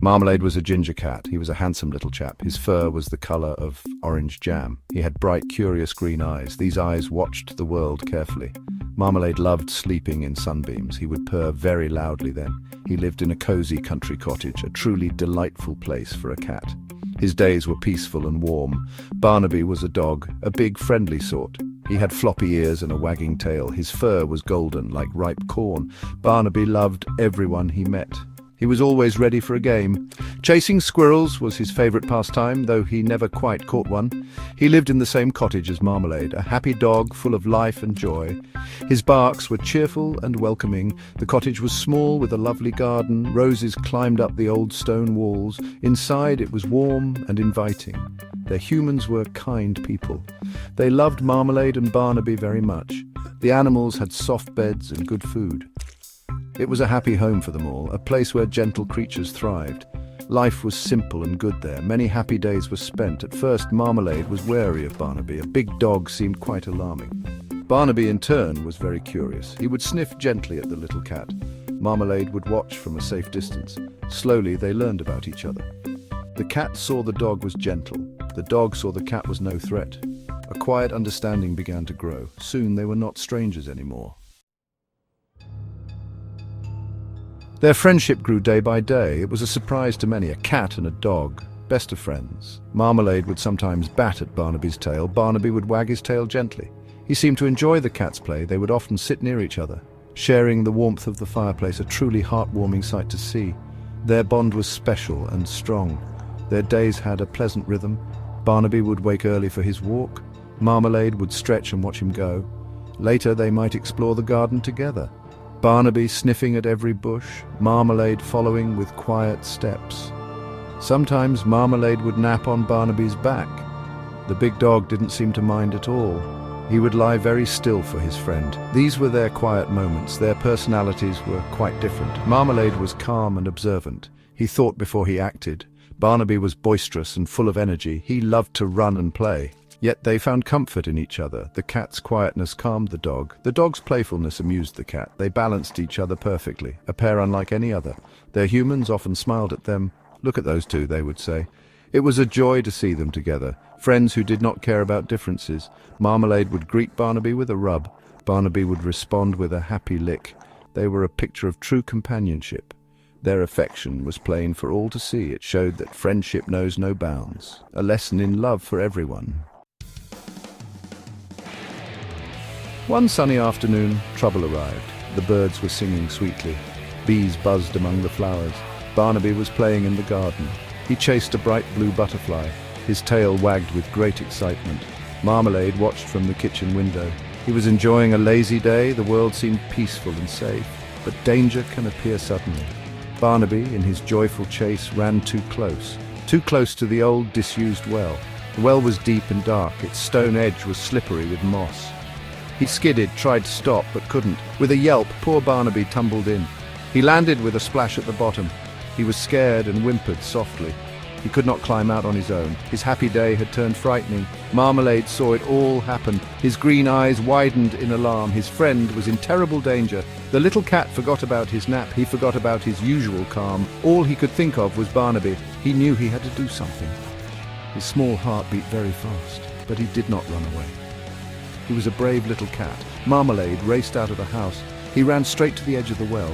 Marmalade was a ginger cat. He was a handsome little chap. His fur was the color of orange jam. He had bright, curious green eyes. These eyes watched the world carefully. Marmalade loved sleeping in sunbeams. He would purr very loudly then. He lived in a cozy country cottage, a truly delightful place for a cat. His days were peaceful and warm. Barnaby was a dog, a big, friendly sort. He had floppy ears and a wagging tail. His fur was golden, like ripe corn. Barnaby loved everyone he met. He was always ready for a game. Chasing squirrels was his favorite pastime, though he never quite caught one. He lived in the same cottage as Marmalade, a happy dog full of life and joy. His barks were cheerful and welcoming. The cottage was small with a lovely garden. Roses climbed up the old stone walls. Inside it was warm and inviting. Their humans were kind people. They loved Marmalade and Barnaby very much. The animals had soft beds and good food. It was a happy home for them all, a place where gentle creatures thrived. Life was simple and good there. Many happy days were spent. At first, Marmalade was wary of Barnaby. A big dog seemed quite alarming. Barnaby, in turn, was very curious. He would sniff gently at the little cat. Marmalade would watch from a safe distance. Slowly, they learned about each other. The cat saw the dog was gentle. The dog saw the cat was no threat. A quiet understanding began to grow. Soon, they were not strangers anymore. Their friendship grew day by day. It was a surprise to many. A cat and a dog, best of friends. Marmalade would sometimes bat at Barnaby's tail. Barnaby would wag his tail gently. He seemed to enjoy the cat's play. They would often sit near each other, sharing the warmth of the fireplace, a truly heartwarming sight to see. Their bond was special and strong. Their days had a pleasant rhythm. Barnaby would wake early for his walk. Marmalade would stretch and watch him go. Later they might explore the garden together. Barnaby sniffing at every bush, Marmalade following with quiet steps. Sometimes Marmalade would nap on Barnaby's back. The big dog didn't seem to mind at all. He would lie very still for his friend. These were their quiet moments. Their personalities were quite different. Marmalade was calm and observant. He thought before he acted. Barnaby was boisterous and full of energy. He loved to run and play. Yet they found comfort in each other. The cat's quietness calmed the dog. The dog's playfulness amused the cat. They balanced each other perfectly, a pair unlike any other. Their humans often smiled at them. "Look at those two," they would say. It was a joy to see them together, friends who did not care about differences. Marmalade would greet Barnaby with a rub. Barnaby would respond with a happy lick. They were a picture of true companionship. Their affection was plain for all to see. It showed that friendship knows no bounds, a lesson in love for everyone. One sunny afternoon, trouble arrived. The birds were singing sweetly. Bees buzzed among the flowers. Barnaby was playing in the garden. He chased a bright blue butterfly. His tail wagged with great excitement. Marmalade watched from the kitchen window. He was enjoying a lazy day. The world seemed peaceful and safe, but danger can appear suddenly. Barnaby, in his joyful chase, ran too close to the old, disused well. The well was deep and dark. Its stone edge was slippery with moss. He skidded, tried to stop, but couldn't. With a yelp, poor Barnaby tumbled in. He landed with a splash at the bottom. He was scared and whimpered softly. He could not climb out on his own. His happy day had turned frightening. Marmalade saw it all happen. His green eyes widened in alarm. His friend was in terrible danger. The little cat forgot about his nap. He forgot about his usual calm. All he could think of was Barnaby. He knew he had to do something. His small heart beat very fast, but he did not run away. He was a brave little cat. Marmalade raced out of the house. He ran straight to the edge of the well.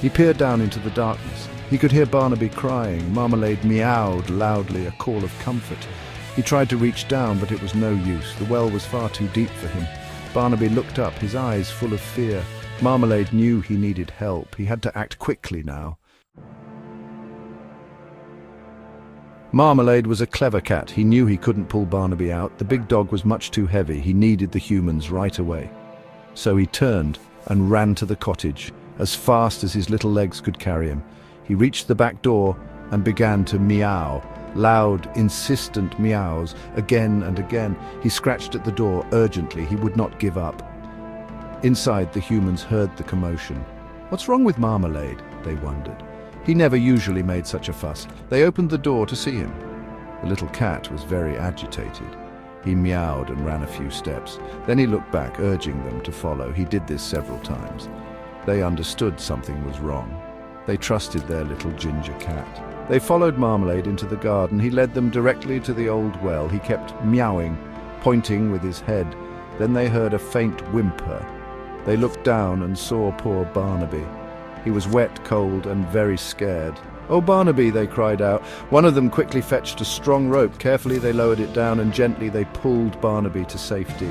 He peered down into the darkness. He could hear Barnaby crying. Marmalade meowed loudly, a call of comfort. He tried to reach down, but it was no use. The well was far too deep for him. Barnaby looked up, his eyes full of fear. Marmalade knew he needed help. He had to act quickly now. Marmalade was a clever cat. He knew he couldn't pull Barnaby out. The big dog was much too heavy. He needed the humans right away. So he turned and ran to the cottage, as fast as his little legs could carry him. He reached the back door and began to meow. Loud, insistent meows, again and again. He scratched at the door urgently. He would not give up. Inside, the humans heard the commotion. "What's wrong with Marmalade?" they wondered. He never usually made such a fuss. They opened the door to see him. The little cat was very agitated. He meowed and ran a few steps. Then he looked back, urging them to follow. He did this several times. They understood something was wrong. They trusted their little ginger cat. They followed Marmalade into the garden. He led them directly to the old well. He kept meowing, pointing with his head. Then they heard a faint whimper. They looked down and saw poor Barnaby. He was wet, cold, and very scared. "Oh, Barnaby," they cried out. One of them quickly fetched a strong rope. Carefully they lowered it down, and gently they pulled Barnaby to safety.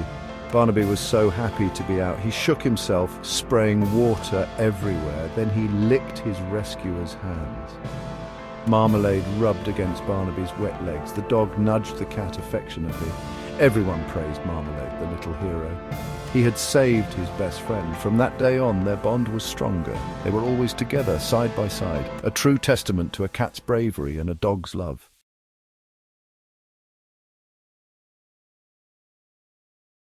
Barnaby was so happy to be out. He shook himself, spraying water everywhere. Then he licked his rescuer's hands. Marmalade rubbed against Barnaby's wet legs. The dog nudged the cat affectionately. Everyone praised Marmalade, the little hero. He had saved his best friend. From that day on, their bond was stronger. They were always together, side by side, a true testament to a cat's bravery and a dog's love.